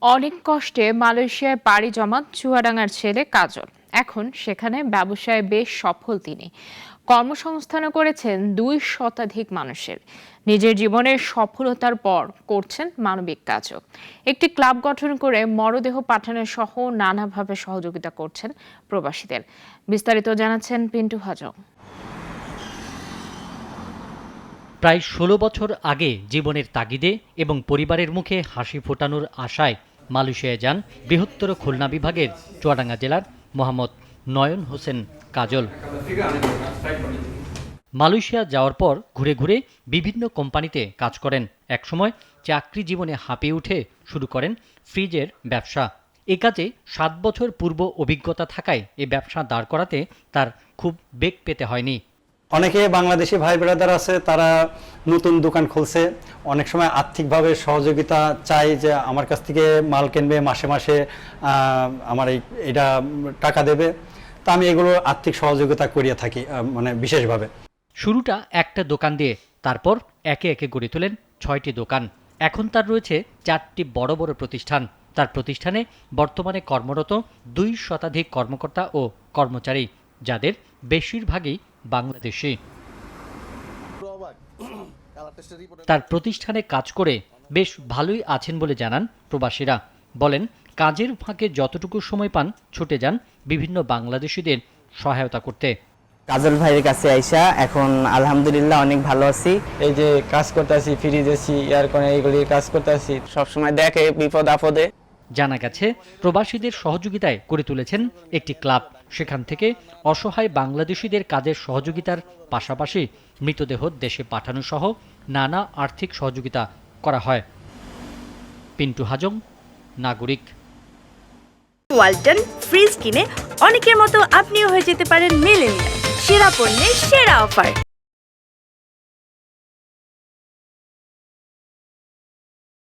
অনেক কষ্টে মালয়েশিয়ায় পাড়ি জমান চুয়াডাঙ্গার ছেলে কাজল এখন সেখানে ব্যবসায় বেশ সফল তিনি। কর্মসংস্থানও করেছেন 2 শতাধিক মানুষের। নিজের জীবনের সফলতার পর করছেন মানবিক কাজও। একটি ক্লাব গঠন করে মরদেহ পাঠানো সহ নানাভাবে সহযোগিতা করছেন প্রবাসীদের। বিস্তারিত জানাচ্ছেন পিন্টু হাজং। প্রায় ১৬ বছর আগে জীবনের তাগিদে এবং পরিবারের মুখে হাসি ফোটানোর আশায় মালয়েশিয়ায় যান বৃহত্তর খুলনা বিভাগের চুয়াডাঙ্গা জেলার মোহাম্মদ নয়ন হোসেন কাজল। মালয়েশিয়া যাওয়ার পর ঘুরে ঘুরে বিভিন্ন কোম্পানিতে কাজ করেন। একসময় চাকরি জীবনে হাঁপিয়ে উঠে শুরু করেন ফ্রিজের ব্যবসা। এ কাজে ৭ বছর পূর্ব অভিজ্ঞতা থাকায় এ ব্যবসা দাঁড় করাতে তার খুব বেগ পেতে হয়নি। অনেকে বাংলাদেশি ভাই ব্রাদার আছে, তারা নতুন দোকান খুলছে, অনেক সময় আর্থিকভাবে সহযোগিতা চাই যে আমার কাছ থেকে মাল কিনবে, মাসে মাসে আমার এটা টাকা দেবে। তা আমি এগুলো আর্থিক সহযোগিতা করিয়ে থাকি মানে বিশেষভাবে। শুরুটা একটা দোকান দিয়ে, তারপর একে একে গড়ে তোলেন 6টি দোকান। এখন তার রয়েছে 4টি বড় বড় প্রতিষ্ঠান। তার প্রতিষ্ঠানে বর্তমানে কর্মরত 2 শতাধিক কর্মকর্তা ও কর্মচারী, যাদের বেশিরভাগই বাংলাদেশি। তার প্রতিষ্ঠানে কাজ করে বেশ ভালোই আছেন বলে জানান প্রবাসীরা। বলেন, কাজের ফাঁকে যতটুকু সময় পান ছুটে যান বিভিন্ন বাংলাদেশিদের সহায়তা করতে। কাজল ভাইয়ের কাছে আইসা এখন আলহামদুলিল্লাহ অনেক ভালো আছি। এই যে কাজ করতেছি, ফ্রিজ এসি, এয়ারকনে, এইগুলির কাজ করতেছি। সবসময় দেখে বিপদ আপদে। জানা গেছে প্রবাসীদের সহযোগিতায় করে তুলেছেন একটি ক্লাব। সেখান থেকে অসহায় বাংলাদেশিদের কাজের সহযোগিতার পাশাপাশি মৃতদেহ দেশে পাঠানো সহ নানা আর্থিক সহযোগিতা করা হয়। পিন্টু হাজং, নাগরিক। ওয়ালটন ফ্রিজ কিনে অনেকের মতো আপনিও হয়ে যেতে পারেন মিলেনিয়াল। সেরা পণ্যের সেরা অফার।